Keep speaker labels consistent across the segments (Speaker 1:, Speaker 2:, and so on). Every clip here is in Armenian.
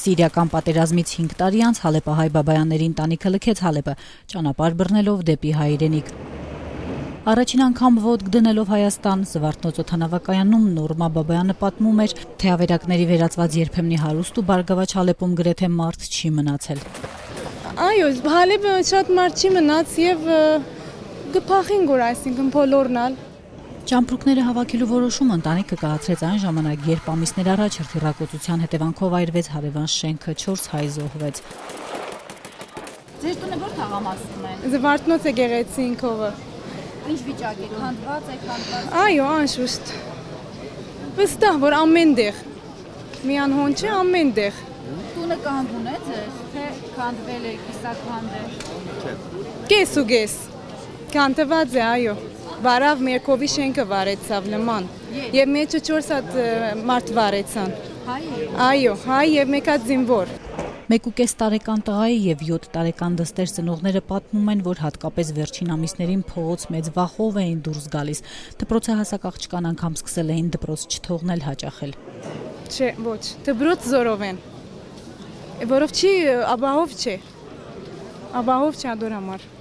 Speaker 1: Սիրիական պատերազմից 5 տարի անց հալեպահայ Բաբայանների ընտանիքը լքեց Հալեպը, ճանապարհ բռնելով դեպի հայրենիք։ Առաջին անգամ ոտք դնելով Հայաստան, Զվարթնոց օդանավակայանում Նորմա Բաբայանը պատմում էր, թե ավերակների վերածված երբեմնի հարուստ ու բարգավաճ Հալեպում գրեթե մարդ չի մնացել։
Speaker 2: Այո, Հալեպը շատ մարդ չի մնաց եւ գփախին գոր, այսինքն բոլորնալ։
Speaker 1: Ճամպրուկները հավաքելու որոշումը ընտանիքը կայացրեց այն ժամանակ, երբ ամիսներ առաջ հրթիռակոծության հետևանքով այրվեց հարևան շենքը, 4 հայ զոհվեց։
Speaker 3: Ձեր տունը որ թաղամասում է։
Speaker 2: Զվարթնոց եկեղեցինքովը։
Speaker 3: Ինչ վիճակ է, քանդված է, քանդված։
Speaker 2: Այո, անշուշտ։ Վստահ որ ամենտեղ։ Միան հոն չէ, ամենտեղ։
Speaker 3: Տունը կանգուն է ձեր, թե քանդվել է, կիսաքանդ է։
Speaker 2: Կես ու կես։ Քանդված է, այո։ Վարավ Մերկովի շենքը վարեցավ նման։ Եվ մեջը 4 հատ մարդ վարեցան։
Speaker 3: Հայ։
Speaker 2: Այո, հայ եւ մեկ հատ զինվոր։
Speaker 1: 1.5 տարեկան տղայի եւ 7 տարեկան դստեր ծնողները պատմում են, որ հատկապես վերջին ամիսներին փողոց մեծ վախով էին դուրս գալիս։ Դպրոցը հասակ աղջկան անգամ սկսել էին դպրոց չթողնել հաճախել։
Speaker 2: Չէ, ոչ, դպրոց զորով են։ Որով չի, աբահով չէ։ Աբահով չի ադոր համար։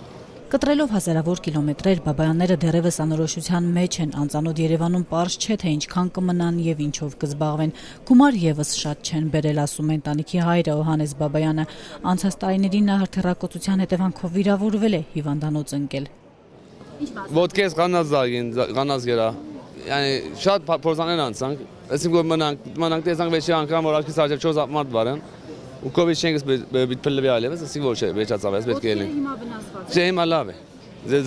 Speaker 1: Կտրելով հազարավոր կիլոմետրեր, Բաբայանները դեռևս անորոշության մեջ են, անծանոթ Երևանում պարզ չէ, թե ինչքան կմնան եւ ինչով կզբաղվեն։ Գումար եւս շատ չեն բերել, ասում է ընտանիքի հայրը Հովհաննես Բաբայանը։ Անցած տարիներին նա հրթիռակոծության հետևանքով վիրավորվել է, հիվանդանոց ընկել։
Speaker 4: Ոտքես ղանած գերա։ Yani շատ փորձաններ անցանք, այսինքն մնանք տեսանք վերջի անգամ որ արկի սարժել 4 մարդ վարան։ Ու կովիդ շենքս բիթփլվի ալևս, ասինքն որ չէ, վերջացավ, այս պետք է լինի։
Speaker 3: Հիմա վնասված է։
Speaker 4: Չէ, հիմա լավ է։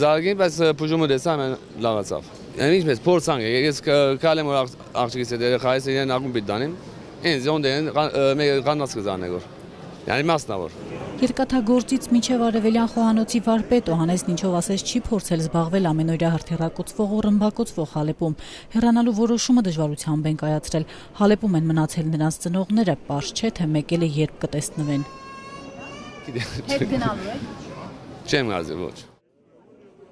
Speaker 4: Զարգին, բայց բուժումը դեսա ամեն լավացավ։ Yani ինչպես փորձանք, ես կալեմ որ աղջիկից հետ երեխայից իրեն աղում պիտի դանեմ։ Ինձ ոնդեն ղանած կզանեգոր։ Yani մասնավոր։
Speaker 1: Երկաթագործից մինչև արևելյան խոհանոցի վարպետ Հովհաննեսն ինչով ասես չի փորձել զբաղվել ամենօրյա հրթիռակոծվող ու ռմբակոծվող Հալեպում։ Հեռանալու որոշումը դժվարությամբ են կայացրել։ Հալեպում են մնացել նրանց ծնողները, պարզ չէ թե մեկել է երբ կտեսնվեն։
Speaker 3: Հետ գնալու եք։
Speaker 4: Չեմ գազել ոչ։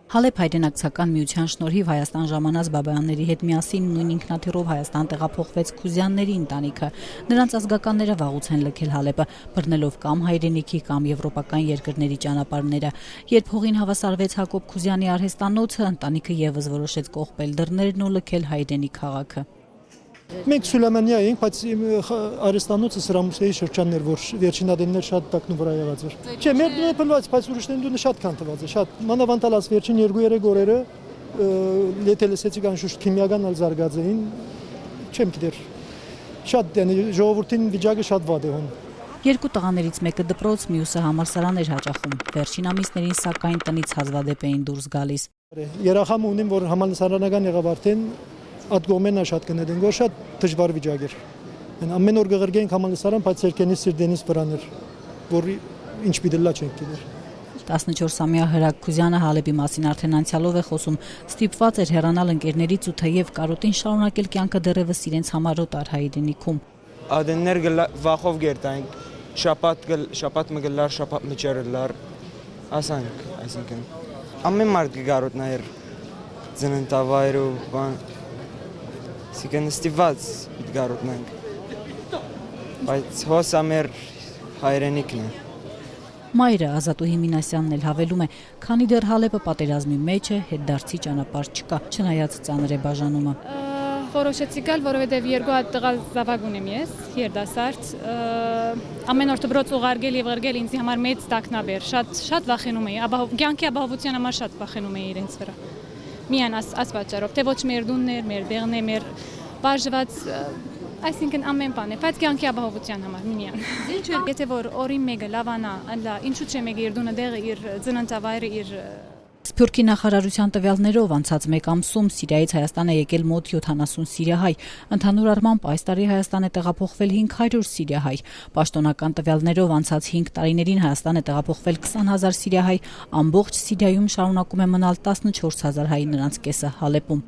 Speaker 1: Հալեպ հայրենակցական միության շնորհիվ Հայաստան ժամանած Բաբայանների հետ միասին նույն ինքնաթիռով Հայաստան տեղափոխվեց Քուզյանների ընտանիքը։ Նրանց ազգականները վաղուց են լքել Հալեպը, բռնելով կամ հայրենիքի կամ եվրոպական երկրների ճանապարհները։ Երբ հողին հավասարվեց Հակոբ Քուզյանի արհեստանոցը, ընտանիքը եւս որոշեց կողպել դռներն ու լքել հայրենի քաղաքը։
Speaker 5: Մենք Սուլեյմանիա էինք, բայց արհեստանոցը Սրամուսեի շրջանն էր, որ վերջին ադեմներ շատ տակնու վրա եղած էր։ Չէ, մեր դունը փնված, բայց ուրիշներն դունը շատ քանթված է, շատ մանավանդալած վերջին 2-3 օրերը լետելեսեցիկ անշուշտ քիմիական ալ զարգած էին, չեմ գիտեր։ Շատ ժողովրդին վիճակը շատ վատ է հոն։
Speaker 1: Երկու տղաներից մեկը դպրոց, մյուսը համալսարան էր հաճախում։ Վերջին ամիսներին սակայն տնից հազվադեպ էին դուրս գալիս։
Speaker 5: Երախամ ունեմ, որ համալսարանական եղավ արդեն Այդ գոմենա շատ կնետեն, որ շատ դժվար վիճակ էր։ Ամեն օր գղրգենք համալսարան, բայց երկենից սիրդենից վրան էր, որ ինչ պիտի լա չենք գիտեր։
Speaker 1: 14-ամյա Հրակ Քուզյանը Հալեպի մասին արդեն անցյալով է խոսում, ստիպված էր հեռանալ ընկերներից ու թեև կարոտին շարունակել կյանքը դեռևս իրենց համառոտ արհայրենիքում։
Speaker 6: Ադեններ վախով գերտանք, շապատ մգլար, շապատ մճերլար, ասանք, այսինքն։ Ամեն մարդ գարոտնայր ծննդավայրու բան Սիկեն ստիված գարոտնանք, բայց հոսա մեր հայրենիքն է։
Speaker 1: Մայրը Ազատուհի Մինասյանն էլ հավելում է, քանի դեռ Հալեպը պատերազմի մեջ է, հետդարձի ճանապարհ չկա, չնայած ծանր է բաժանումը։
Speaker 2: Որոշեցի գալ, որովհետև երկու հատ տղա զավակ ունեմ ես, երդասարդ։ Ամեն օր դպրոց ուղարկել եւ ղրգել ինձ համար մեծ տակնաբեր, շատ վախենում էի, կյանքի ապահովության համար շատ վախենում էի իրենց վրա։ Միան աս պատճառով, թե ոչ մեր դունն էր, մեր դեղն է, մեր բաժված, այսինքն ամեն բան է, բայց կյանքի ապահովության համար միան։ Եթե որ օրին մեկը լավանա, ինչու՞ չէ մեկը իր դունը դեղը, իր ծննդավայրը, իր
Speaker 1: Սփյուռքի նախարարության տվյալներով անցած մեկ ամսում Սիրիայից Հայաստան է եկել մոտ 70 սիրիահայ։ Ընդհանուր առմամբ այս տարի Հայաստան է տեղափոխվել 500 սիրիահայ։ Պաշտոնական տվյալներով անցած 5 տարիներին Հայաստան է տեղափոխվել 20,000 սիրիահայ, ամբողջ Սիրիայում շարունակում է մնալ 14,000 հայ, նրանց կեսը Հալեպում։